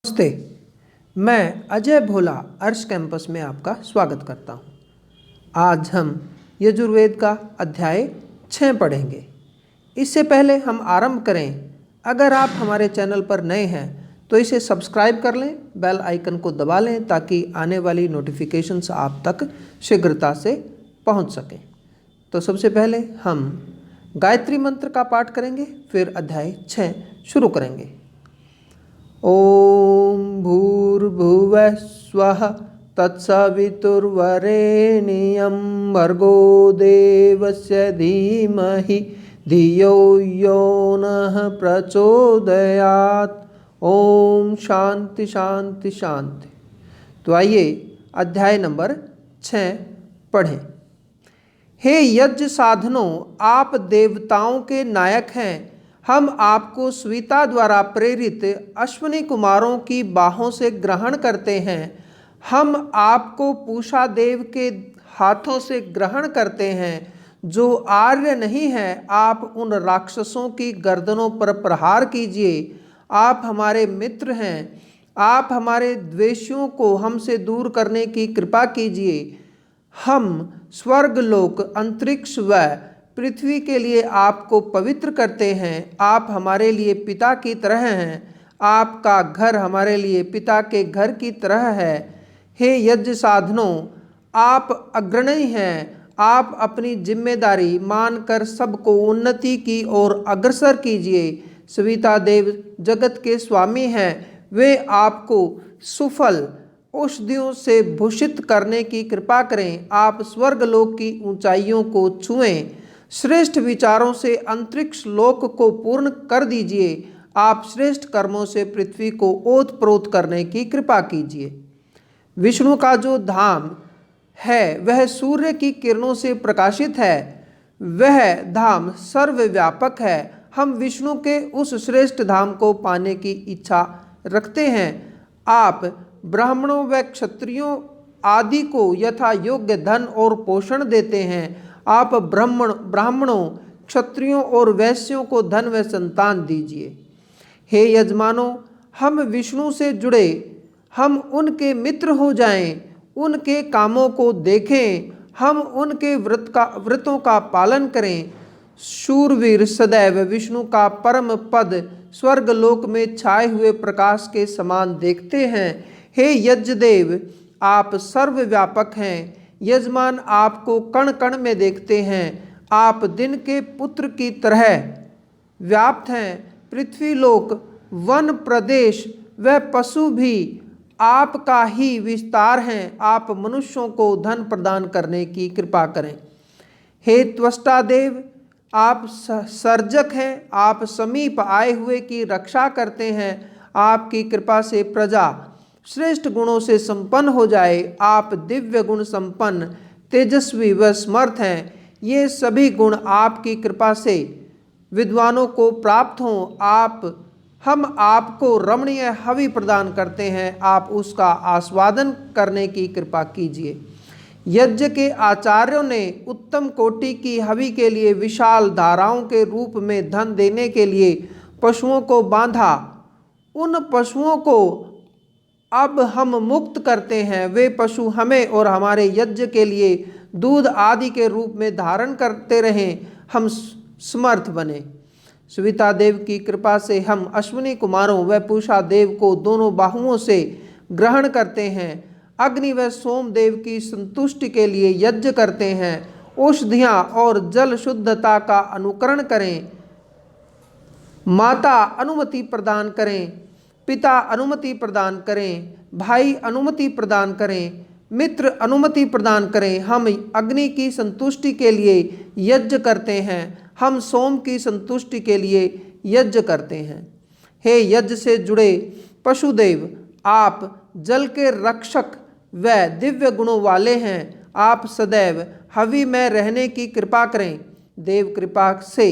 नमस्ते। मैं अजय भोला अर्श कैंपस में आपका स्वागत करता हूं। आज हम यजुर्वेद का अध्याय 6 पढ़ेंगे। इससे पहले हम आरंभ करें, अगर आप हमारे चैनल पर नए हैं तो इसे सब्सक्राइब कर लें, बेल आइकन को दबा लें ताकि आने वाली नोटिफिकेशंस आप तक शीघ्रता से पहुंच सकें। तो सबसे पहले हम गायत्री मंत्र का पाठ करेंगे, फिर अध्याय 6 शुरू करेंगे। ओम भूर्भुवः स्वः तत्सवितुर्वरेण्यं भर्गो देवस्य धीमहि धियो यो नः प्रचोदयात्। ओम शांति शांति शांति। तो आइए अध्याय नंबर 6 पढ़ें। हे यज्ञ साधनों, आप देवताओं के नायक हैं। हम आपको स्वीता द्वारा प्रेरित अश्विनी कुमारों की बाहों से ग्रहण करते हैं। हम आपको पूषा देव के हाथों से ग्रहण करते हैं। जो आर्य नहीं है, आप उन राक्षसों की गर्दनों पर प्रहार कीजिए। आप हमारे मित्र हैं। आप हमारे द्वेषियों को हमसे दूर करने की कृपा कीजिए। हम स्वर्गलोक, अंतरिक्ष व पृथ्वी के लिए आपको पवित्र करते हैं। आप हमारे लिए पिता की तरह हैं। आपका घर हमारे लिए पिता के घर की तरह है। हे यज्ञ साधनों, आप अग्रणी हैं। आप अपनी जिम्मेदारी मानकर सबको उन्नति की ओर अग्रसर कीजिए। सविता देव जगत के स्वामी हैं। वे आपको सुफल औषधियों से भूषित करने की कृपा करें। आप स्वर्गलोक की ऊंचाइयों को छुएं। श्रेष्ठ विचारों से अंतरिक्ष लोक को पूर्ण कर दीजिए। आप श्रेष्ठ कर्मों से पृथ्वी को ओत प्रोत करने की कृपा कीजिए। विष्णु का जो धाम है वह सूर्य की किरणों से प्रकाशित है। वह धाम सर्वव्यापक है। हम विष्णु के उस श्रेष्ठ धाम को पाने की इच्छा रखते हैं। आप ब्राह्मणों व क्षत्रियों आदि को यथा योग्य धन और पोषण देते हैं। आप ब्राह्मणों, क्षत्रियों और वैश्यों को धन व संतान दीजिए। हे यजमानों, हम विष्णु से जुड़े, हम उनके मित्र हो जाएं, उनके कामों को देखें, हम उनके व्रतों का पालन करें। शूरवीर सदैव विष्णु का परम पद स्वर्गलोक में छाए हुए प्रकाश के समान देखते हैं। हे यज्ञदेव, आप सर्वव्यापक हैं। यजमान आपको कण कण में देखते हैं। आप दिन के पुत्र की तरह व्याप्त हैं। पृथ्वी लोक, वन प्रदेश व पशु भी आपका ही विस्तार हैं। आप मनुष्यों को धन प्रदान करने की कृपा करें। हे त्वष्टा देव, आप सर्जक हैं। आप समीप आए हुए की रक्षा करते हैं। आपकी कृपा से प्रजा श्रेष्ठ गुणों से संपन्न हो जाए। आप दिव्य गुण संपन्न, तेजस्वी व समर्थ हैं। ये सभी गुण आपकी कृपा से विद्वानों को प्राप्त हों। हम आपको रमणीय हवि प्रदान करते हैं। आप उसका आस्वादन करने की कृपा कीजिए। यज्ञ के आचार्यों ने उत्तम कोटि की हवि के लिए विशाल धाराओं के रूप में धन देने के लिए पशुओं को बांधा। उन पशुओं को अब हम मुक्त करते हैं। वे पशु हमें और हमारे यज्ञ के लिए दूध आदि के रूप में धारण करते रहें। हम समर्थ बने। सविता देव की कृपा से हम अश्विनी कुमारों व पूषा देव को दोनों बाहुओं से ग्रहण करते हैं। अग्नि व सोम देव की संतुष्टि के लिए यज्ञ करते हैं। औषधियाँ और जल शुद्धता का अनुकरण करें। माता अनुमति प्रदान करें, पिता अनुमति प्रदान करें, भाई अनुमति प्रदान करें, मित्र अनुमति प्रदान करें। हम अग्नि की संतुष्टि के लिए यज्ञ करते हैं। हम सोम की संतुष्टि के लिए यज्ञ करते हैं। हे यज्ञ से जुड़े पशुदेव, आप जल के रक्षक व दिव्य गुणों वाले हैं। आप सदैव हवि में रहने की कृपा करें। देव कृपा से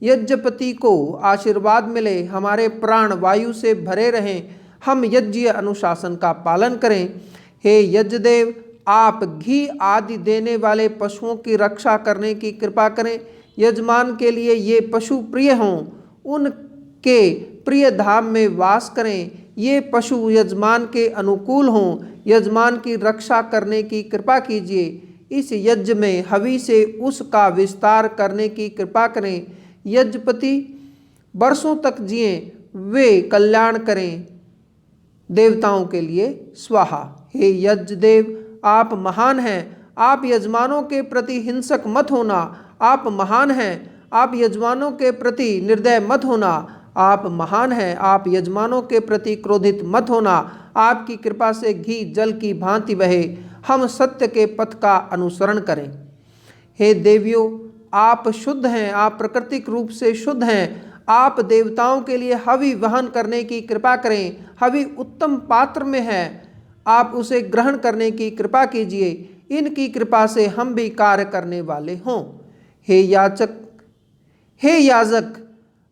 यज्ञपति को आशीर्वाद मिले। हमारे प्राण वायु से भरे रहें। हम यज्ञ अनुशासन का पालन करें। हे यज्ञदेव, आप घी आदि देने वाले पशुओं की रक्षा करने की कृपा करें। यजमान के लिए ये पशु प्रिय हों, उनके प्रिय धाम में वास करें। ये पशु यजमान के अनुकूल हों, यजमान की रक्षा करने की कृपा कीजिए। इस यज्ञ में हवि से उसका विस्तार करने की कृपा करें। यज्ञपति वर्षों तक जिए, वे कल्याण करें। देवताओं के लिए स्वाहा। हे यज्ञ देव, आप महान हैं, आप यजमानों के प्रति हिंसक मत होना। आप महान हैं, आप यजमानों के प्रति निर्दय मत होना। आप महान हैं, आप यजमानों के प्रति क्रोधित मत होना। आपकी कृपा से घी जल की भांति बहे, हम सत्य के पथ का अनुसरण करें। हे देवियों, आप शुद्ध हैं, आप प्राकृतिक रूप से शुद्ध हैं। आप देवताओं के लिए हवि वहन करने की कृपा करें। हवि उत्तम पात्र में है, आप उसे ग्रहण करने की कृपा कीजिए। इनकी कृपा से हम भी कार्य करने वाले हों। हे याजक,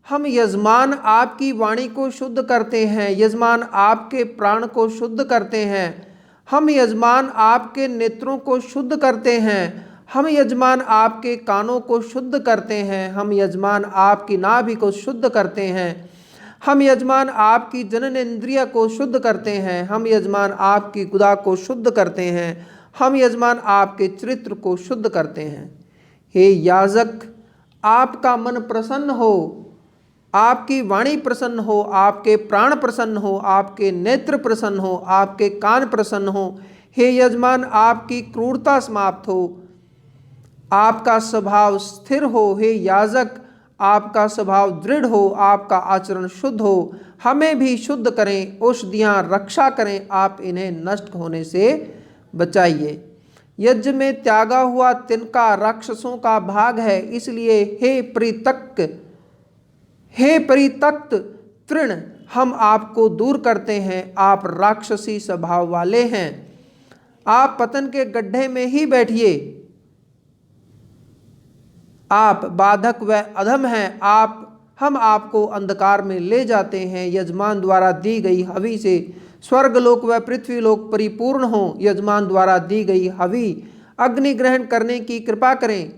हम यजमान आपकी वाणी को शुद्ध करते हैं, यजमान आपके प्राण को शुद्ध करते हैं। हम यजमान आपके नेत्रों को शुद्ध करते हैं, हम यजमान आपके कानों को शुद्ध करते हैं। हम यजमान आपकी नाभि को शुद्ध करते हैं, हम यजमान आपकी जननेंद्रिय को शुद्ध करते हैं। हम यजमान आपकी गुदा को शुद्ध करते हैं, हम यजमान आपके चरित्र को शुद्ध करते हैं। हे याजक, आपका मन प्रसन्न हो, आपकी वाणी प्रसन्न हो, आपके प्राण प्रसन्न हो, आपके नेत्र प्रसन्न हो, आपके कान प्रसन्न हो। हे यजमान, आपकी क्रूरता समाप्त हो, आपका स्वभाव स्थिर हो। हे याजक, आपका स्वभाव दृढ़ हो, आपका आचरण शुद्ध हो। हमें भी शुद्ध करें, औषधियाँ रक्षा करें, आप इन्हें नष्ट होने से बचाइए। यज्ञ में त्यागा हुआ तिनका राक्षसों का भाग है, इसलिए हे परित्यक्त तृण, हम आपको दूर करते हैं। आप राक्षसी स्वभाव वाले हैं, आप पतन के गड्ढे में ही बैठिए। आप बाधक व अधम हैं, हम आपको अंधकार में ले जाते हैं। यजमान द्वारा दी गई हवि से स्वर्गलोक व पृथ्वीलोक परिपूर्ण हो। यजमान द्वारा दी गई हवि अग्नि ग्रहण करने की कृपा करें।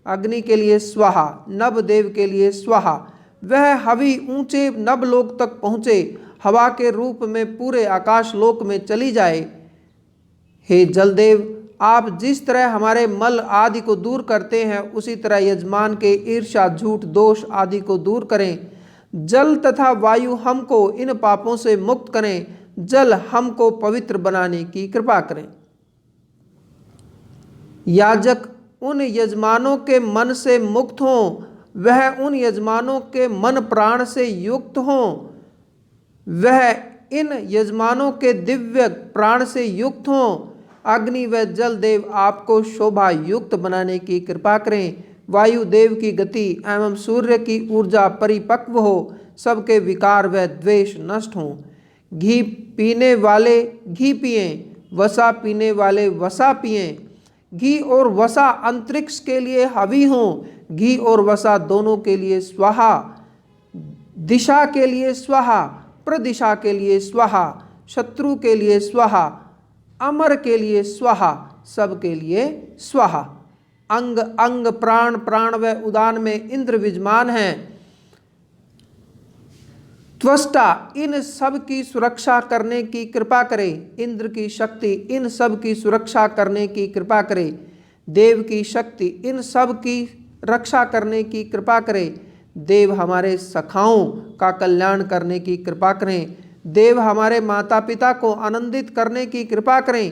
अग्नि के लिए स्वाहा, नभ देव के लिए स्वाहा। वह हवि ऊंचे नभलोक तक पहुँचे, हवा के रूप में पूरे आकाश लोक में चली जाए। हे जलदेव, आप जिस तरह हमारे मल आदि को दूर करते हैं, उसी तरह यजमान के ईर्ष्या, झूठ, दोष आदि को दूर करें। जल तथा वायु हमको इन पापों से मुक्त करें। जल हमको पवित्र बनाने की कृपा करें। याजक उन यजमानों के मन से मुक्त हों, वह उन यजमानों के मन प्राण से युक्त हों, वह इन यजमानों के दिव्य प्राण से युक्त हों। अग्नि व जल देव आपको शोभा युक्त बनाने की कृपा करें। वायु देव की गति एवं सूर्य की ऊर्जा परिपक्व हो, सबके विकार व द्वेष नष्ट हों। घी पीने वाले घी पिएं, वसा पीने वाले वसा पिएं। घी और वसा अंतरिक्ष के लिए हवि हों। घी और वसा दोनों के लिए स्वाहा। दिशा के लिए स्वाहा, प्रदिशा के लिए स्वाहा, शत्रु के लिए स्वाहा, अमर के लिए स्वाहा, सब के लिए स्वाहा। अंग अंग प्राण प्राण व उदान में इंद्र विजमान हैं। त्वष्टा इन सब की सुरक्षा करने की कृपा करे। इंद्र की शक्ति इन सब की सुरक्षा करने की कृपा करे। देव की शक्ति इन सब की रक्षा करने की कृपा करे। देव हमारे सखाओं का कल्याण करने की कृपा करें। देव हमारे माता पिता को आनंदित करने की कृपा करें।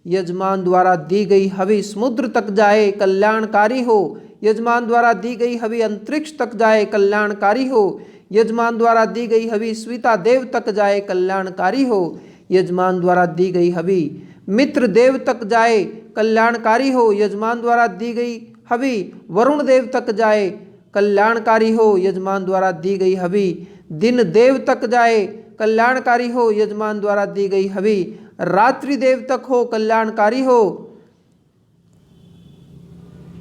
यजमान द्वारा दी गई हवि समुद्र तक जाए, कल्याणकारी हो। यजमान द्वारा दी गई हवि अंतरिक्ष तक जाए, कल्याणकारी हो। यजमान द्वारा दी गई हवि स्विता देव तक जाए, कल्याणकारी हो। यजमान द्वारा दी गई हवि मित्र देव तक जाए, कल्याणकारी हो। यजमान द्वारा दी गई हवि वरुण देव तक जाए, कल्याणकारी हो। यजमान द्वारा दी गई हवि दिन देव तक जाए, कल्याणकारी हो। यजमान द्वारा दी गई हवि रात्रि देव तक हो, कल्याणकारी हो।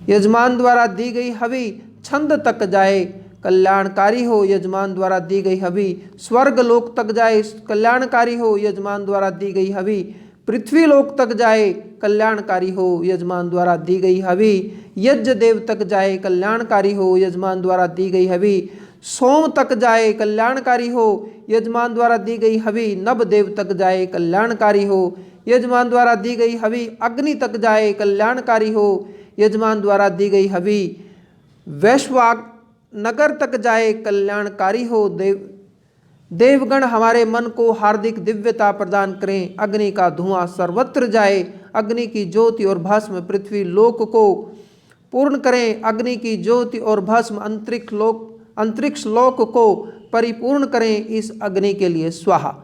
यजमान द्वारा दी गई हवि छंद तक जाए, कल्याणकारी हो। यजमान द्वारा दी गई हवि स्वर्ग लोक तक जाए, कल्याणकारी हो। यजमान द्वारा दी गई हवि पृथ्वी लोक तक जाए, कल्याणकारी हो। यजमान द्वारा दी गई हवि यज्ञ देव तक जाए, कल्याणकारी हो। यजमान द्वारा दी गई हवि सोम तक जाए, कल्याणकारी हो। यजमान द्वारा दी गई हवि नभ देव तक जाए कल्याणकारी हो। यजमान द्वारा दी गई हवि अग्नि तक जाए कल्याणकारी हो। यजमान द्वारा दी गई हवि वैश्वाक नगर तक जाए कल्याणकारी हो। देवगण हमारे मन को हार्दिक दिव्यता प्रदान करें। अग्नि का धुआं सर्वत्र जाए। अग्नि की ज्योति और भस्म पृथ्वी लोक को पूर्ण करें। अग्नि की ज्योति और भस्म अंतरिक्ष लोक को परिपूर्ण करें। इस अग्नि के लिए स्वाहा।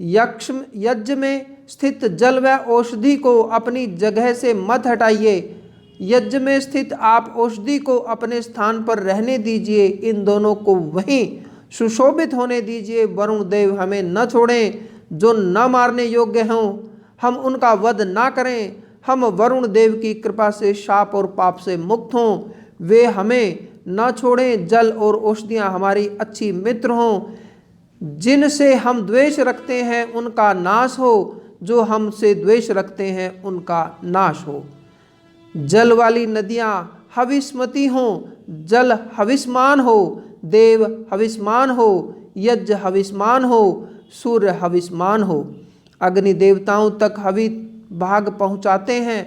यज्ञ में स्थित जल व औषधि को अपनी जगह से मत हटाइए। यज्ञ में स्थित आप औषधि को अपने स्थान पर रहने दीजिए। इन दोनों को वहीं सुशोभित होने दीजिए। वरुण देव हमें न छोड़ें। जो न मारने योग्य हों हम उनका वध ना करें। हम वरुण देव की कृपा से शाप और पाप से मुक्त हों। वे हमें न छोड़ें। जल और औषधियाँ हमारी अच्छी मित्र हों। जिनसे हम द्वेष रखते हैं उनका नाश हो। जो हमसे द्वेष रखते हैं उनका नाश हो। जल वाली नदियाँ हविष्मती हों। जल हविष्मान हो। देव हविष्मान हो। यज्ञ हविष्मान हो। सूर्य हविष्मान हो। अग्नि देवताओं तक हवि भाग पहुँचाते हैं।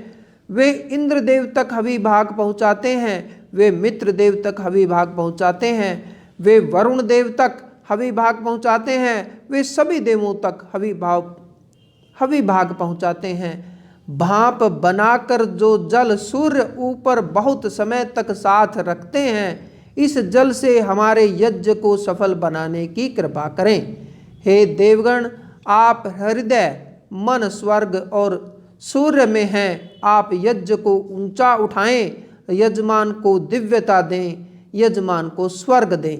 वे इंद्र देव तक हवि भाग पहुँचाते हैं। वे मित्र देव तक हवि भाग पहुँचाते हैं। वे वरुण देव तक हवि भाग पहुँचाते हैं। वे सभी देवों तक हवि भाग पहुँचाते हैं। भाप बनाकर जो जल सूर्य ऊपर बहुत समय तक साथ रखते हैं, इस जल से हमारे यज्ञ को सफल बनाने की कृपा करें। हे देवगण, आप हृदय मन स्वर्ग और सूर्य में हैं। आप यज्ञ को ऊंचा उठाएं। यजमान को दिव्यता दें। यजमान को स्वर्ग दें।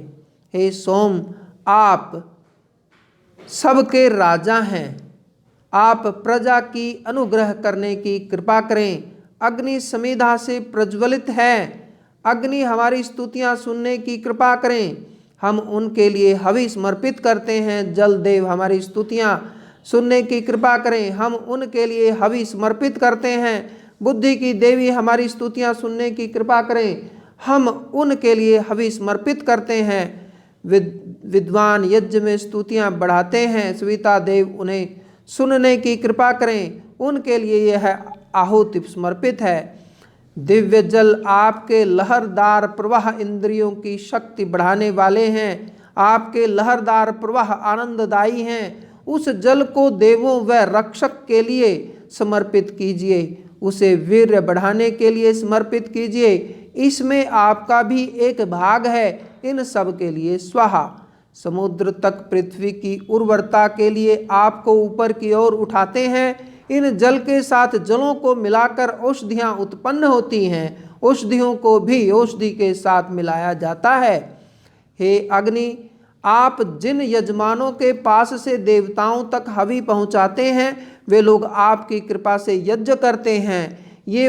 हे सोम, आप सबके राजा हैं। आप प्रजा की अनुग्रह करने की कृपा करें। अग्नि समिधा से प्रज्वलित है। अग्नि हमारी स्तुतियां सुनने की कृपा करें। हम उनके लिए हवि समर्पित करते हैं। जल देव हमारी स्तुतियां सुनने की कृपा करें। हम उनके लिए हवि समर्पित करते हैं। बुद्धि की देवी हमारी स्तुतियां सुनने की कृपा करें। हम उनके लिए हवि समर्पित करते हैं। विद्वान यज्ञ में स्तुतियां बढ़ाते हैं। सविता देव उन्हें सुनने की कृपा करें। उनके लिए यह आहुति समर्पित है। दिव्य जल आपके लहरदार प्रवाह इंद्रियों की शक्ति बढ़ाने वाले हैं। आपके लहरदार प्रवाह आनंददायी हैं। उस जल को देवों व रक्षक के लिए समर्पित कीजिए। उसे वीर्य बढ़ाने के लिए समर्पित कीजिए। इसमें आपका भी एक भाग है। इन सब के लिए स्वाहा। समुद्र तक पृथ्वी की उर्वरता के लिए आपको ऊपर की ओर उठाते हैं। इन जल के साथ जलों को मिलाकर औषधियाँ उत्पन्न होती हैं। औषधियों को भी औषधि के साथ मिलाया जाता है। हे अग्नि, आप जिन यजमानों के पास से देवताओं तक हवि पहुँचाते हैं, वे लोग आपकी कृपा से यज्ञ करते हैं। ये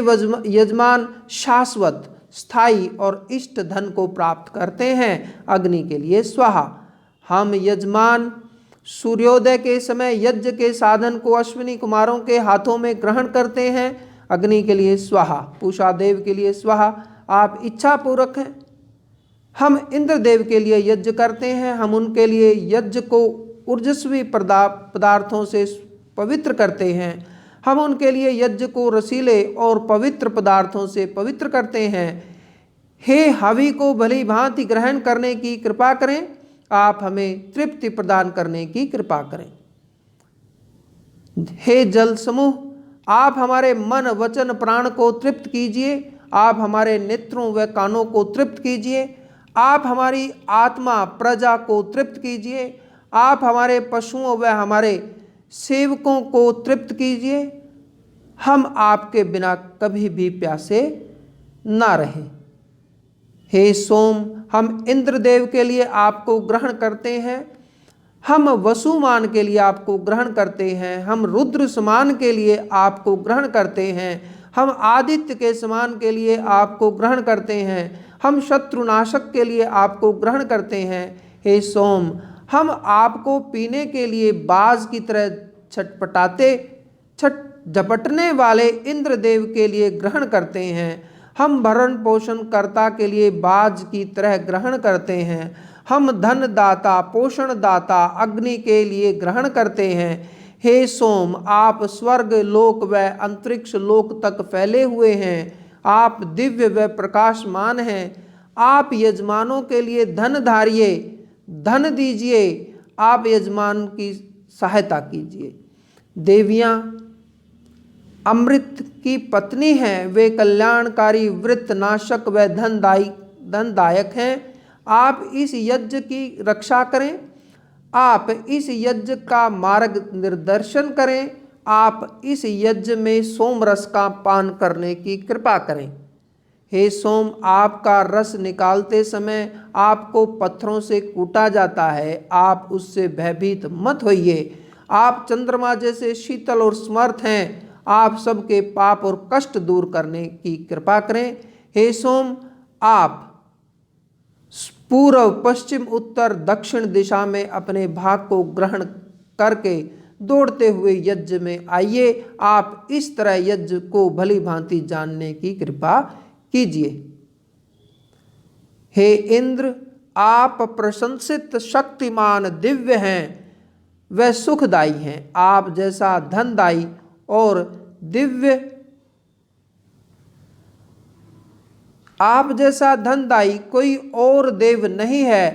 यजमान शाश्वत, स्थायी और इष्ट धन को प्राप्त करते हैं। अग्नि के लिए स्वाहा। हम यजमान सूर्योदय के समय यज्ञ के साधन को अश्विनी कुमारों के हाथों में ग्रहण करते हैं। अग्नि के लिए स्वाहा। पूषा देव के लिए स्वाहा। आप इच्छा पूर्वक हैं। हम इंद्र देव के लिए यज्ञ करते हैं। हम उनके लिए यज्ञ को ऊर्जस्वी पदार्थों से पवित्र करते हैं। हम उनके लिए यज्ञ को रसीले और पवित्र पदार्थों से पवित्र करते हैं। हे हवि को भली भांति ग्रहण करने की कृपा करें। आप हमें तृप्ति प्रदान करने की कृपा करें। हे जल समूह, आप हमारे मन वचन प्राण को तृप्त कीजिए। आप हमारे नेत्रों व कानों को तृप्त कीजिए। आप हमारी आत्मा प्रजा को तृप्त कीजिए। आप हमारे पशुओं व हमारे सेवकों को तृप्त कीजिए। हम आपके बिना कभी भी प्यासे ना रहें। हे सोम, हम इंद्रदेव के लिए आपको ग्रहण करते हैं। हम वसुमान के लिए आपको ग्रहण करते हैं। हम रुद्र समान के लिए आपको ग्रहण करते हैं। हम आदित्य के समान के लिए आपको ग्रहण करते हैं। हम शत्रुनाशक के लिए आपको ग्रहण करते हैं। हे सोम, हम आपको पीने के लिए बाज की तरह झपटने वाले इंद्रदेव के लिए ग्रहण करते हैं। हम भरण पोषण कर्ता के लिए बाज की तरह ग्रहण करते हैं। हम धन दाता, पोषण दाता अग्नि के लिए ग्रहण करते हैं। हे सोम, आप स्वर्ग लोक व अंतरिक्ष लोक तक फैले हुए हैं। आप दिव्य व प्रकाशमान हैं। आप यजमानों के लिए धन धारिए, धन दीजिए। आप यजमान की सहायता कीजिए। देवियाँ अमृत की पत्नी हैं। वे कल्याणकारी, वृत्तनाशक व धनदायक हैं। आप इस यज्ञ की रक्षा करें। आप इस यज्ञ का मार्ग निर्देशन करें। आप इस यज्ञ में सोम रस का पान करने की कृपा करें। हे सोम, आपका रस निकालते समय आपको पत्थरों से कूटा जाता है। आप उससे भयभीत मत होइए। आप चंद्रमा जैसे शीतल और समर्थ हैं। आप सबके पाप और कष्ट दूर करने की कृपा करें। हे सोम, आप पूर्व, पश्चिम, उत्तर, दक्षिण दिशा में अपने भाग को ग्रहण करके दौड़ते हुए यज्ञ में आइए। आप इस तरह यज्ञ को भली भांति जानने की कृपा कीजिए। हे इंद्र, आप प्रशंसित, शक्तिमान, दिव्य हैं व सुखदाई हैं। आप जैसा धनदायी और दिव्य, आप जैसा धनदायी कोई और देव नहीं है।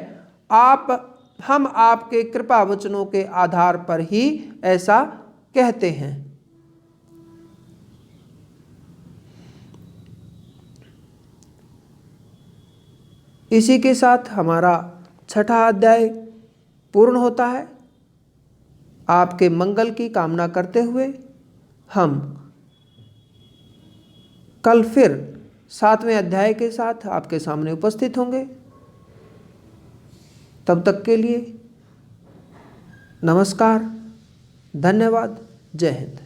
हम आपके कृपा वचनों के आधार पर ही ऐसा कहते हैं। इसी के साथ हमारा छठा अध्याय पूर्ण होता है। आपके मंगल की कामना करते हुए हम कल फिर 7वें अध्याय के साथ आपके सामने उपस्थित होंगे। तब तक के लिए नमस्कार, धन्यवाद, जय हिंद।